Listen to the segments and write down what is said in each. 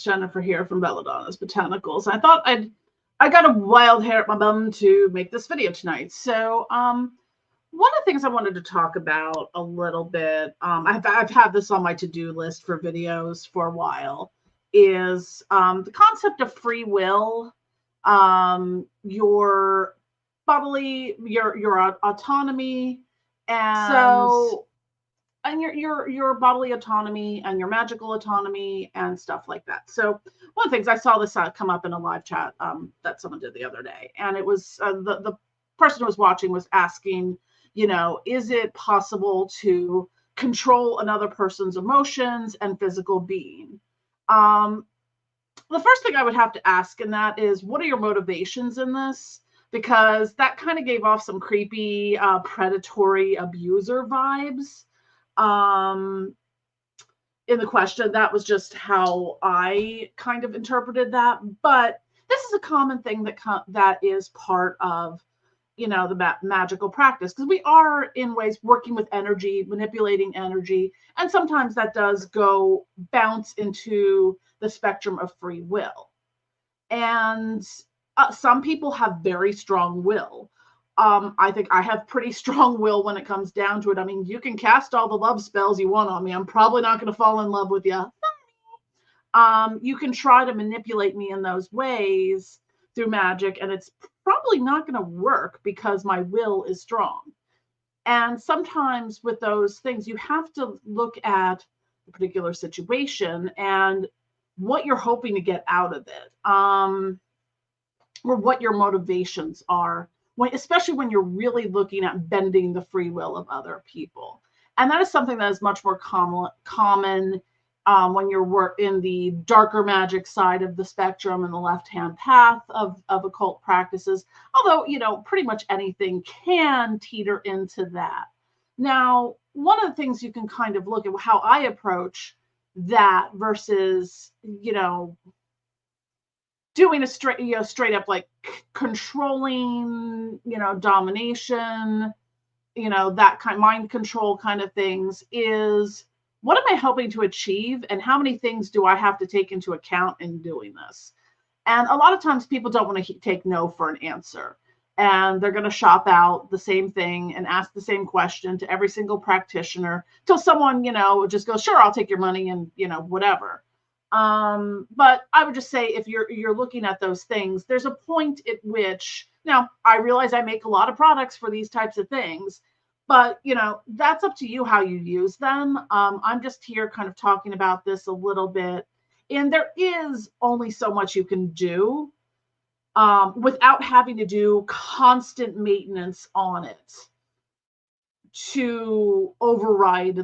Jennifer here from Belladonna's Botanicals. I got a wild hair at my bum to make this video tonight. So one of the things I wanted to talk about a little bit, I've had this on my to-do list for videos for a while, is the concept of free will, your bodily, your autonomy, and your bodily autonomy and your magical autonomy and stuff like that. So one of the things I saw this come up in a live chat that someone did the other day, and it was the person who was watching was asking, is it possible to control another person's emotions and physical being? The first thing I would have to ask in that is, what are your motivations in this? Because that kind of gave off some creepy, predatory abuser vibes. In the question, that was just how I kind of interpreted that. But this is a common thing that is part of, the magical practice, because we are in ways working with energy, manipulating energy, and sometimes that does bounce into the spectrum of free will. And some people have very strong will. I think I have pretty strong will when it comes down to it. I mean, you can cast all the love spells you want on me. I'm probably not going to fall in love with you. You can try to manipulate me in those ways through magic, and it's probably not going to work because my will is strong. And sometimes with those things, you have to look at the particular situation and what you're hoping to get out of it, or what your motivations are. Especially when you're really looking at bending the free will of other people. And that is something that is much more common when you're in the darker magic side of the spectrum and the left-hand path of occult practices. Although, pretty much anything can teeter into that. Now, one of the things you can kind of look at how I approach that versus, doing a straight up like controlling, domination, that kind of mind control kind of things, is what am I hoping to achieve and how many things do I have to take into account in doing this? And a lot of times people don't want to take no for an answer, and they're going to shop out the same thing and ask the same question to every single practitioner till someone, just goes, sure, I'll take your money and, whatever. But I would just say, if you're looking at those things, there's a point at which, now I realize I make a lot of products for these types of things, but that's up to you how you use them. I'm just here kind of talking about this a little bit, and there is only so much you can do without having to do constant maintenance on it to overwrite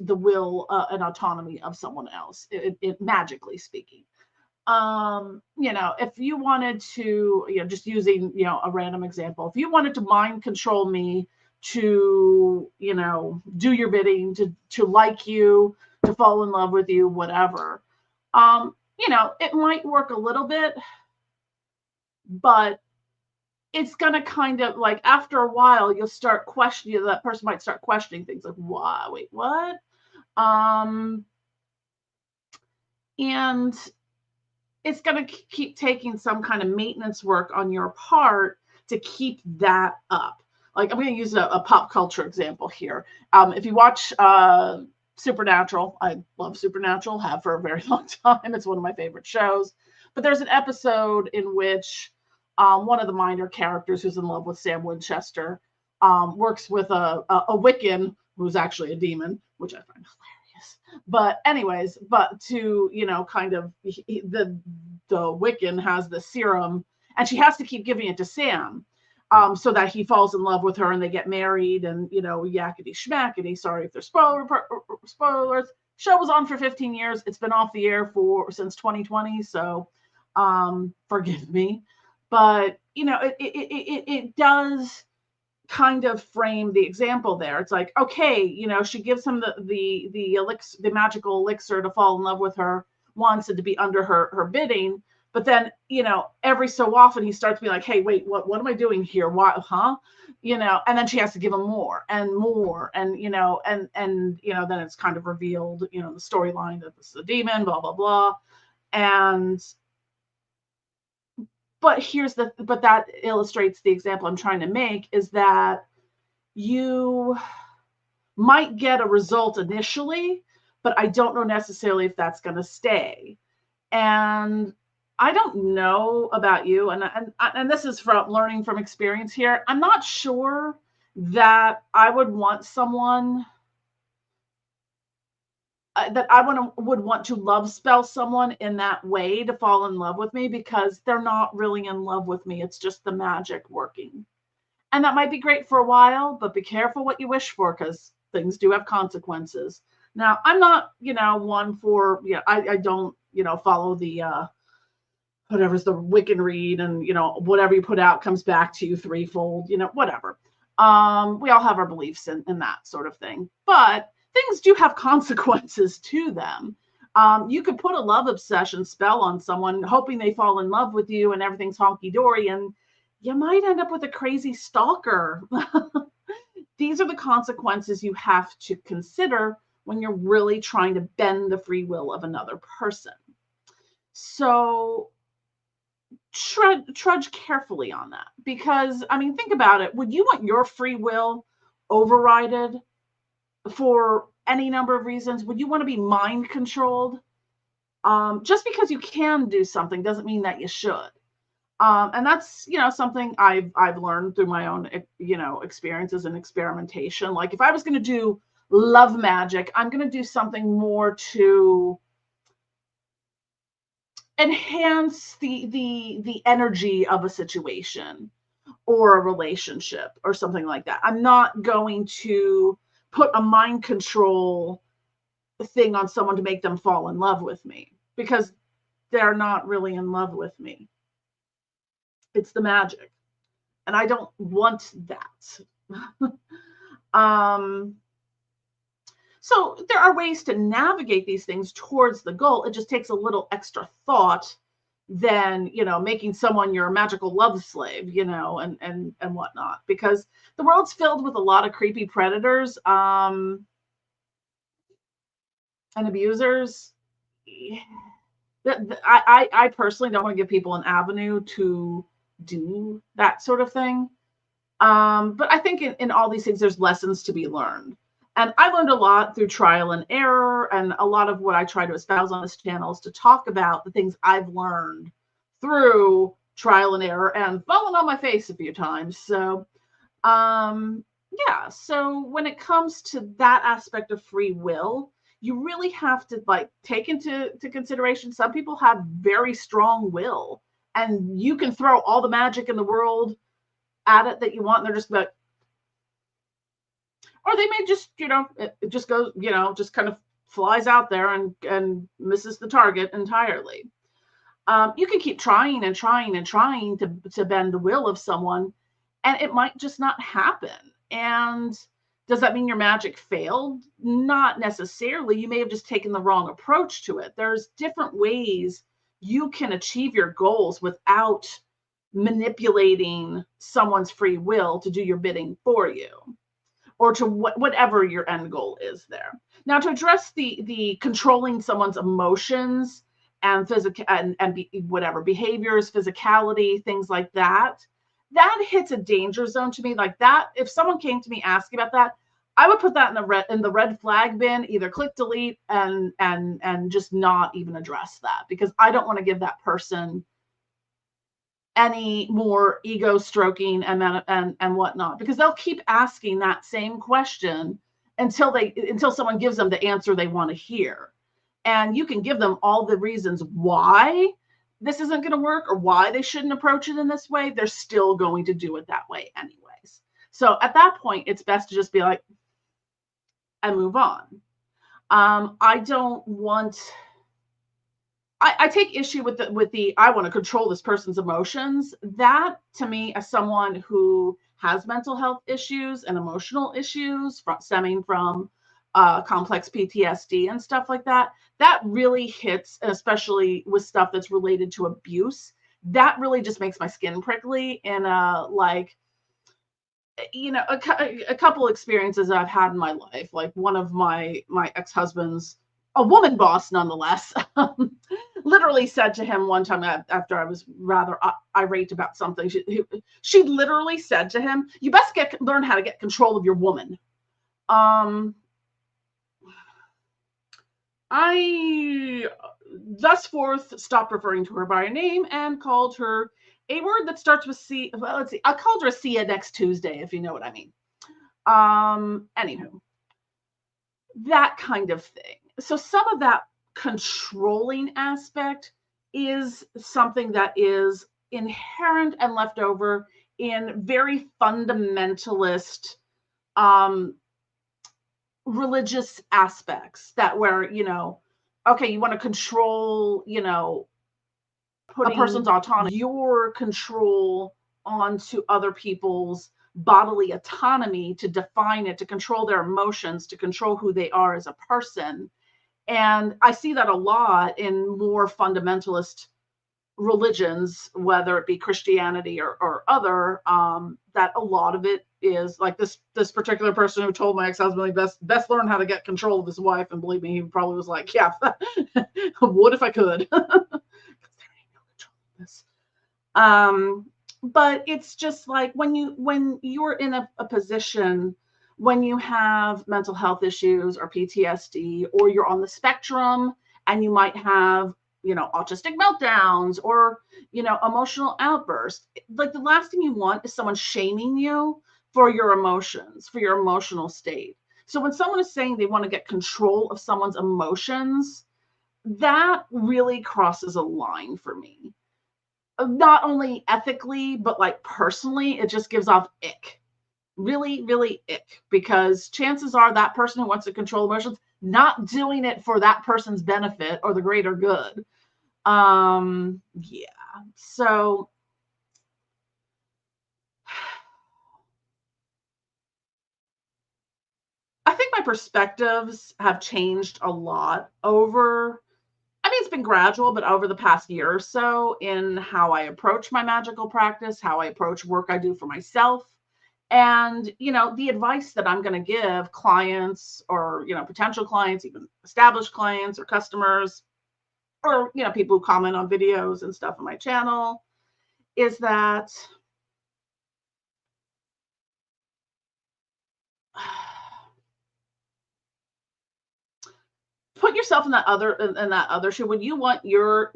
the will and autonomy of someone else, it magically speaking. If you wanted to, just using, a random example, if you wanted to mind control me to, do your bidding, to like you, to fall in love with you, whatever, it might work a little bit, but it's going to kind of, like, after a while, you'll start questioning, that person might start questioning things like, why, wait, what? And it's going to keep taking some kind of maintenance work on your part to keep that up. Like, I'm going to use a pop culture example here. If you watch Supernatural, I love Supernatural, have for a very long time. It's one of my favorite shows. But there's an episode in which one of the minor characters who's in love with Sam Winchester works with a Wiccan who's actually a demon, which I find hilarious. But anyways, to, kind of, the Wiccan has the serum, and she has to keep giving it to Sam so that he falls in love with her and they get married, and, yakety schmackety. Sorry if there's spoilers. Show was on for 15 years. It's been off the air since 2020, so forgive me. But, it does kind of frame the example there. It's like, okay, she gives him the elixir, the magical elixir to fall in love with her once and to be under her bidding. But then, every so often he starts to be like, hey, wait, what am I doing here? Why, huh? And then she has to give him more and more. And, then it's kind of revealed, the storyline that this is a demon, blah, blah, blah. And but that illustrates the example I'm trying to make, is that you might get a result initially, but I don't know necessarily if that's going to stay. And I don't know about you, and this is from learning from experience here. I'm not sure that I would want someone that would want to love spell someone in that way to fall in love with me, because they're not really in love with me. It's just the magic working. And that might be great for a while, but be careful what you wish for, because things do have consequences. Now, I'm not, one for, I don't, follow the, whatever's the Wiccan read, and, whatever you put out comes back to you threefold, whatever. We all have our beliefs in that sort of thing, but things do have consequences to them. You could put a love obsession spell on someone hoping they fall in love with you and everything's honky-dory, and you might end up with a crazy stalker. These are the consequences you have to consider when you're really trying to bend the free will of another person. So trudge carefully on that, because, think about it. Would you want your free will overridden for any number of reasons? Would you want to be mind controlled? Just because you can do something doesn't mean that you should. And that's, something I've learned through my own, experiences and experimentation. Like, if I was going to do love magic, I'm going to do something more to enhance the energy of a situation or a relationship or something like that. I'm not going to put a mind control thing on someone to make them fall in love with me, because they're not really in love with me. It's the magic, and I don't want that. So there are ways to navigate these things towards the goal. It just takes a little extra thought than, making someone your magical love slave, and whatnot, because the world's filled with a lot of creepy predators, and abusers. I personally don't want to give people an avenue to do that sort of thing. But I think in all these things, there's lessons to be learned. And I learned a lot through trial and error. And a lot of what I try to espouse on this channel is to talk about the things I've learned through trial and error and falling on my face a few times. So, so when it comes to that aspect of free will, you really have to take into consideration, some people have very strong will, and you can throw all the magic in the world at it that you want, and they're just like, or they may just, it just goes, just kind of flies out there and misses the target entirely. You can keep trying and trying and trying to bend the will of someone, and it might just not happen. And does that mean your magic failed? Not necessarily. You may have just taken the wrong approach to it. There's different ways you can achieve your goals without manipulating someone's free will to do your bidding for you, or to whatever your end goal is there. Now, to address the controlling someone's emotions and physical and whatever behaviors, physicality, things like that, that hits a danger zone to me. Like that, if someone came to me asking about that, I would put that in the red flag bin, either click delete and just not even address that, because I don't want to give that person any more ego stroking and whatnot, because they'll keep asking that same question until someone gives them the answer they want to hear. And you can give them all the reasons why this isn't going to work or why they shouldn't approach it in this way. They're still going to do it that way anyways. So at that point, it's best to just be like, and move on. I take issue with the I want to control this person's emotions. That, to me, as someone who has mental health issues and emotional issues stemming from complex PTSD and stuff like that, that really hits, especially with stuff that's related to abuse. That really just makes my skin prickly. And a couple experiences I've had in my life, like one of my ex-husbands a woman boss nonetheless, literally said to him one time after I was rather irate about something, she literally said to him, "You best learn how to get control of your woman." I thus forth stopped referring to her by her name and called her a word that starts with C. Well, let's see. I called her a see ya next Tuesday, if you know what I mean. Anywho, that kind of thing. So some of that controlling aspect is something that is inherent and left over in very fundamentalist religious aspects, that where, okay, you want to control, putting a person's autonomy, your control onto other people's bodily autonomy, to define it, to control their emotions, to control who they are as a person. And I see that a lot in more fundamentalist religions, whether it be Christianity or other, that a lot of it is like this particular person who told my ex-husband he best learn how to get control of his wife, and believe me, he probably was like, yeah, would if I could. But it's just like when you're in a position, when you have mental health issues or PTSD, or you're on the spectrum and you might have, autistic meltdowns or, emotional outbursts, like the last thing you want is someone shaming you for your emotions, for your emotional state. So when someone is saying they want to get control of someone's emotions, that really crosses a line for me. Not only ethically, but like personally, it just gives off ick. Really, really ick. Because chances are that person who wants to control emotions, not doing it for that person's benefit or the greater good. Yeah. So I think my perspectives have changed a lot it's been gradual, but over the past year or so, in how I approach my magical practice, how I approach work I do for myself. And, the advice that I'm going to give clients or, potential clients, even established clients or customers, or, people who comment on videos and stuff on my channel, is that put yourself in that other shoe. When you want your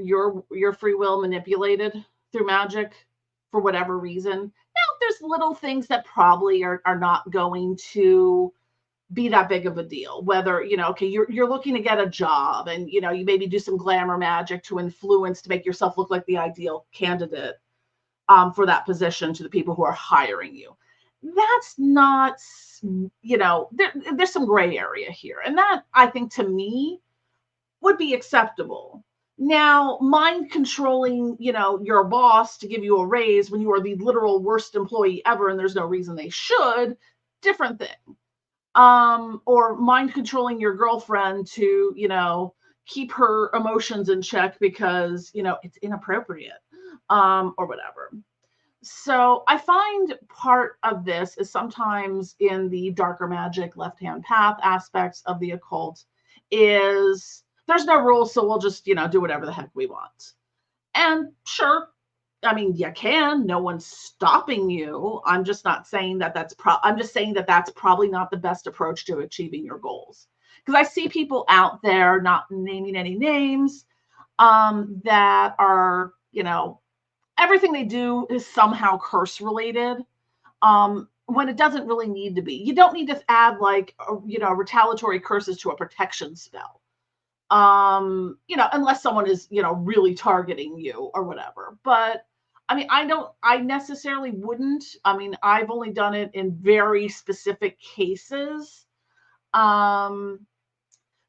free will manipulated through magic for whatever reason, now there's little things that probably are not going to be that big of a deal. Whether, okay, you're looking to get a job, and you maybe do some glamour magic to influence, to make yourself look like the ideal candidate for that position to the people who are hiring you. That's not, there's some gray area here. And that, I think, to me, would be acceptable. Now, mind controlling, your boss to give you a raise when you are the literal worst employee ever and there's no reason they should, different thing. Or mind controlling your girlfriend to, keep her emotions in check because, it's inappropriate, or whatever. So I find part of this is sometimes in the darker magic, left-hand path aspects of the occult, is there's no rules, so we'll just, do whatever the heck we want. And sure, you can, no one's stopping you. I'm just not saying that I'm just saying that that's probably not the best approach to achieving your goals. Because I see people out there, not naming any names, that are, everything they do is somehow curse related, when it doesn't really need to be. You don't need to add retaliatory curses to a protection spell, unless someone is, really targeting you or whatever. But I necessarily wouldn't. I've only done it in very specific cases,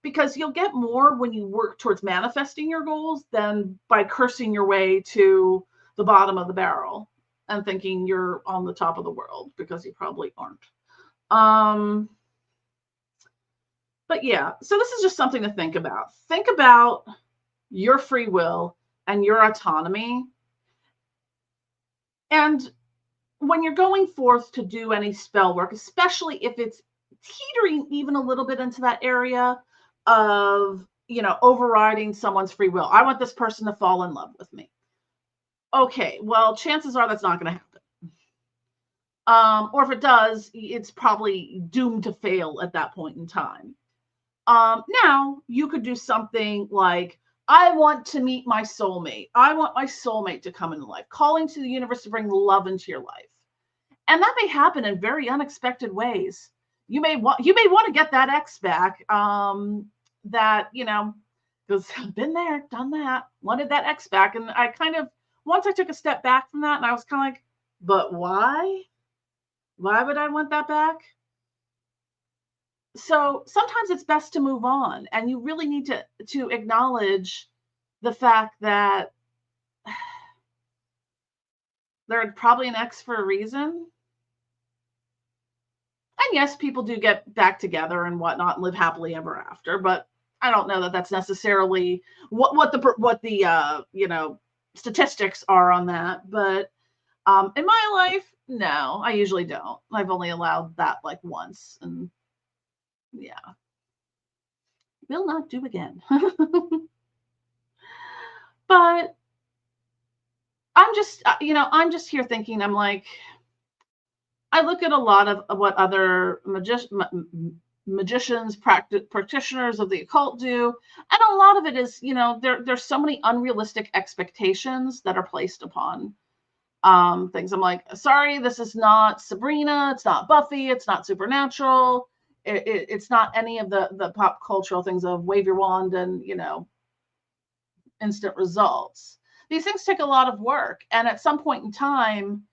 because you'll get more when you work towards manifesting your goals than by cursing your way to the bottom of the barrel and thinking you're on the top of the world, because you probably aren't. But yeah, so this is just something to think about. Think about your free will and your autonomy. And when you're going forth to do any spell work, especially if it's teetering even a little bit into that area of overriding someone's free will. I want this person to fall in love with me. Okay, well, chances are that's not going to happen. Or if it does, it's probably doomed to fail at that point in time. Now, you could do something like, I want to meet my soulmate. I want my soulmate to come into life, calling to the universe to bring love into your life. And that may happen in very unexpected ways. You may want to get that ex back. That, because I've been there, done that, wanted that ex back. And I kind of, once I took a step back from that, and I was kind of like, but why? Why would I want that back? So sometimes it's best to move on, and you really need to acknowledge the fact that they're probably an ex for a reason. And yes, people do get back together and whatnot and live happily ever after, but I don't know that that's necessarily what the statistics are on that. But in my life, no, I usually don't. I've only allowed that like once, and yeah, will not do again. But I'm just here thinking, I'm like, I look at a lot of what other magicians, practitioners of the occult do, and a lot of it is, there's so many unrealistic expectations that are placed upon things. I'm like, sorry, this is not Sabrina, it's not Buffy, it's not Supernatural, it's not any of the pop cultural things of wave your wand and instant results. These things take a lot of work, and at some point in time,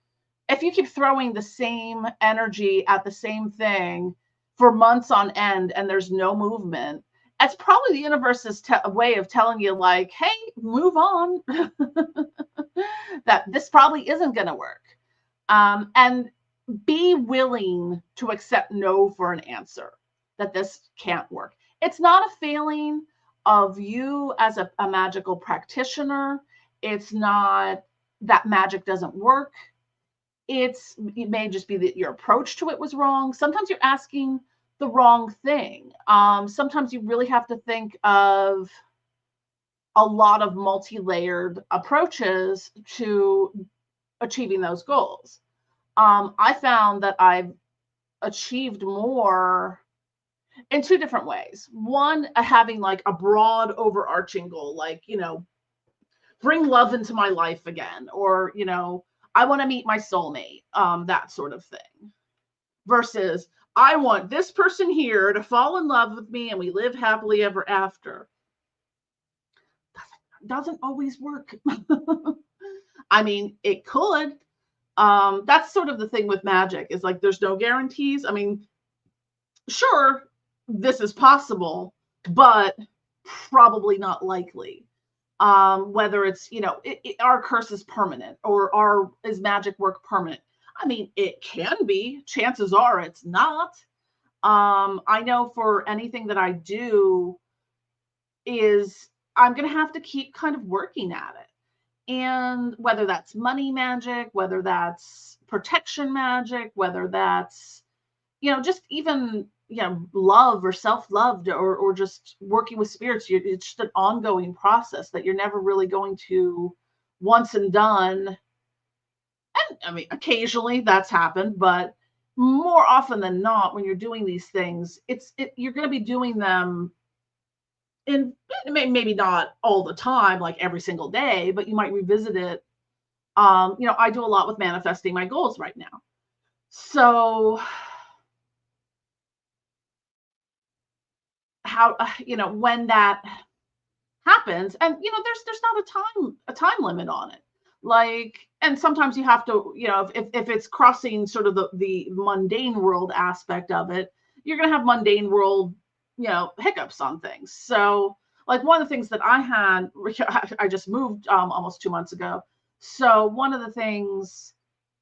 if you keep throwing the same energy at the same thing for months on end and there's no movement, it's probably the universe's way of telling you, like, hey, move on. That this probably isn't going to work. And be willing to accept no for an answer, that this can't work. It's not a failing of you as a magical practitioner. It's not that magic doesn't work. It may just be that your approach to it was wrong. Sometimes you're asking the wrong thing. Sometimes you really have to think of a lot of multi-layered approaches to achieving those goals. I found that I've achieved more in two different ways. One, having like a broad overarching goal, like, bring love into my life again, or, I want to meet my soulmate, that sort of thing. Versus, I want this person here to fall in love with me and we live happily ever after. Doesn't always work. I mean, it could. That's sort of the thing with magic, is like, there's no guarantees. I mean, sure, this is possible, but probably not likely. Whether it's, our curse is permanent, or is magic work permanent? I mean, it can be. Chances are it's not. I know for anything that I do, is I'm going to have to keep kind of working at it. And whether that's money magic, whether that's protection magic, whether that's, just even, love or self-love, or just working with spirits, it's just an ongoing process that you're never really going to once and done. And I mean, occasionally that's happened, but more often than not, when you're doing these things, you're going to be doing them in, maybe not all the time, like every single day, but you might revisit it. I do a lot with manifesting my goals right now. So how, when that happens, and there's not a time limit on it, like, and sometimes you have to, if it's crossing sort of the mundane world aspect of it, you're going to have mundane world hiccups on things. So like, one of the things that I had, I just moved almost 2 months ago. So one of the things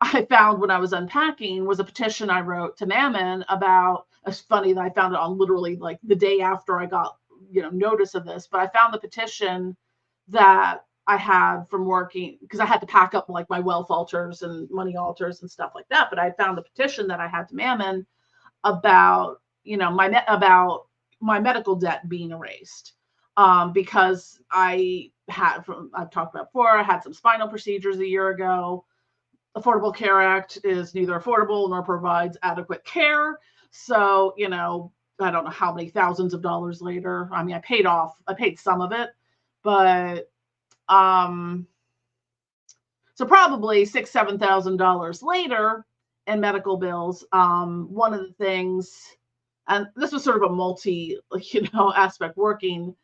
I found when I was unpacking was a petition I wrote to Mammon about. It's funny that I found it on literally like the day after I got notice of this, but I found the petition that I had from working, because I had to pack up like my wealth altars and money altars and stuff like that. But I found the petition that I had to Mammon about about my medical debt being erased. because I've talked about before, I had some spinal procedures a year ago. Affordable Care Act is neither affordable nor provides adequate care. So, I don't know how many thousands of dollars later. I mean, I paid some of it, but so probably $6,000-7,000 later in medical bills. One of the things, and this was sort of a multi, aspect working.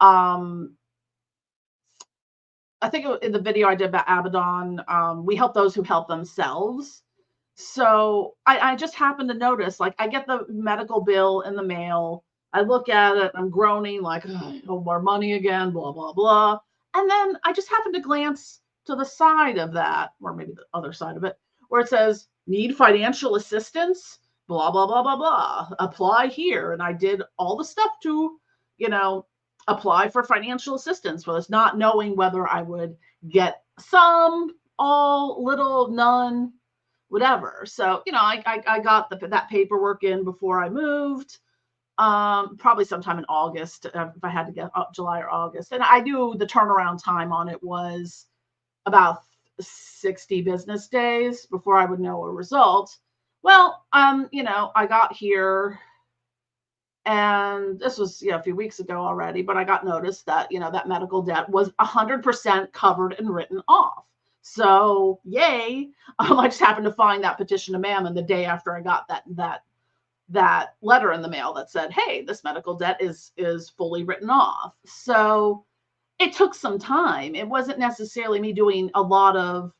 I think in the video I did about Abaddon, we help those who help themselves. So I just happened to notice, like, I get the medical bill in the mail. I look at it, I'm groaning, like, oh, more money again, blah, blah, blah. And then I just happened to glance to the side of that, or maybe the other side of it, where it says, need financial assistance, blah, blah, blah, blah, blah. Apply here. And I did all the stuff to, apply for financial assistance for this, not knowing whether I would get some, all, little, none, whatever. So, I got that paperwork in before I moved, probably sometime in August, if I had to get July or August. And I knew the turnaround time on it was about 60 business days before I would know a result. Well, I got here, and this was a few weeks ago already, but I got notice that, that medical debt was 100% covered and written off. So yay. I just happened to find that petition to Mammon the day after I got that letter in the mail that said, hey, this medical debt is fully written off. So it took some time. It wasn't necessarily me doing a lot of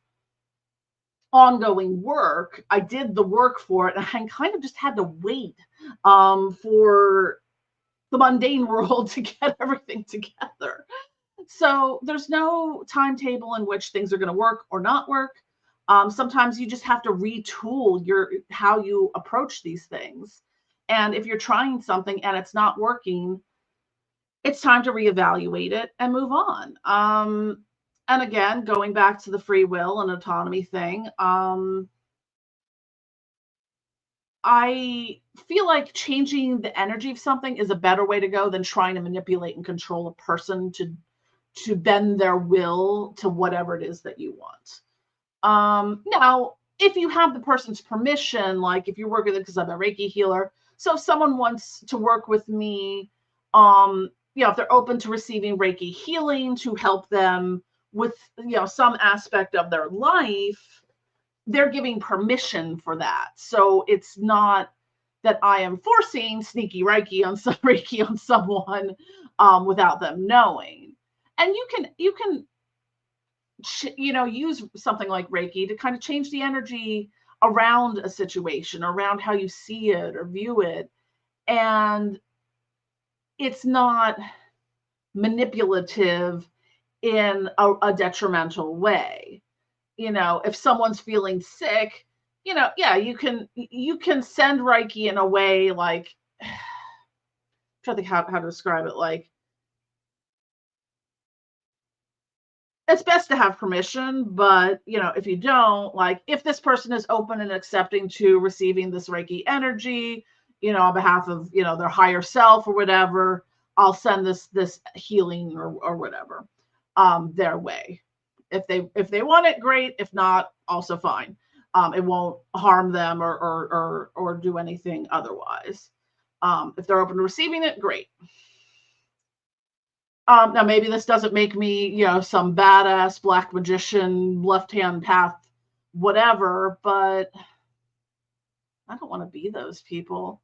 ongoing work. I did the work for it, and I kind of just had to wait for the mundane world to get everything together. So there's no timetable in which things are going to work or not work. Sometimes you just have to retool how you approach these things. And if you're trying something and it's not working, it's time to reevaluate it and move on. And again, going back to the free will and autonomy thing, I feel like changing the energy of something is a better way to go than trying to manipulate and control a person to bend their will to whatever it is that you want. Now, if you have the person's permission, like if you're working with, because I'm a Reiki healer, so if someone wants to work with me, if they're open to receiving Reiki healing to help them with, some aspect of their life, they're giving permission for that. So it's not that I am forcing sneaky Reiki on someone without them knowing. And you can use something like Reiki to kind of change the energy around a situation, around how you see it or view it. And it's not manipulative in a detrimental way. If someone's feeling sick, yeah, you can send Reiki in a way like, I'm trying to think how to describe it. Like, it's best to have permission, but if you don't, like, if this person is open and accepting to receiving this Reiki energy, on behalf of, their higher self or whatever, I'll send this healing or whatever, their way. If they want it, great. If not, also fine. It won't harm them or do anything otherwise. If they're open to receiving it, great. Now, maybe this doesn't make me, some badass black magician, left-hand path, whatever, but I don't want to be those people.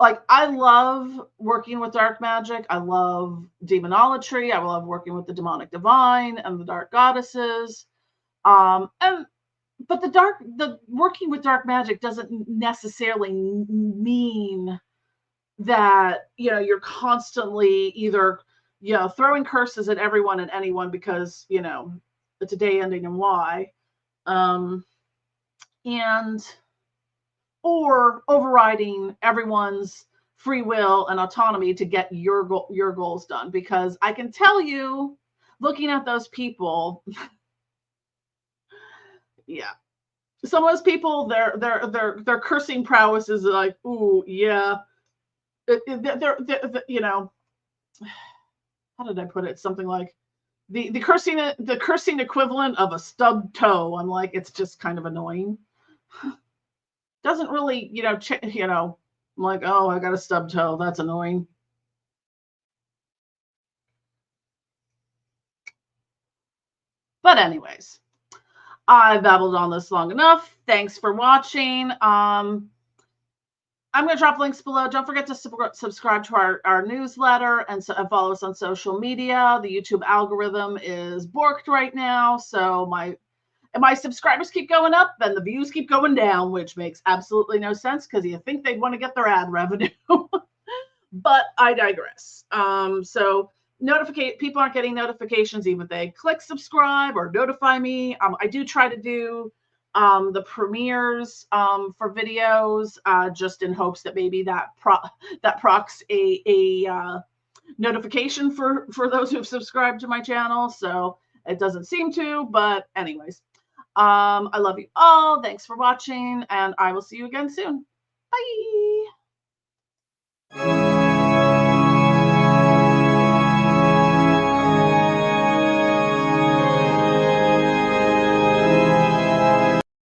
Like, I love working with dark magic. I love demonolatry. I love working with the demonic divine and the dark goddesses. But the working with dark magic doesn't necessarily mean that you're constantly either throwing curses at everyone and anyone because it's a day ending in Y, and or overriding everyone's free will and autonomy to get your goals done. Because I can tell you, looking at those people, yeah, some of those people, their cursing prowess is like, ooh, yeah. you know, how did I put it? Something like the cursing equivalent of a stubbed toe. I'm like, it's just kind of annoying. Doesn't really, I'm like, oh, I got a stubbed toe. That's annoying. But anyways, I babbled on this long enough. Thanks for watching. I'm going to drop links below. Don't forget to subscribe to our newsletter and follow us on social media. The YouTube algorithm is borked right now, so my subscribers keep going up and the views keep going down, which makes absolutely no sense because you think they'd want to get their ad revenue. But I digress. So people aren't getting notifications even if they click subscribe or notify me. I do try to do the premieres for videos just in hopes that maybe that procs a notification for those who've subscribed to my channel. So it doesn't seem to, but anyways, I love you all. Thanks for watching, and I will see you again soon. Bye.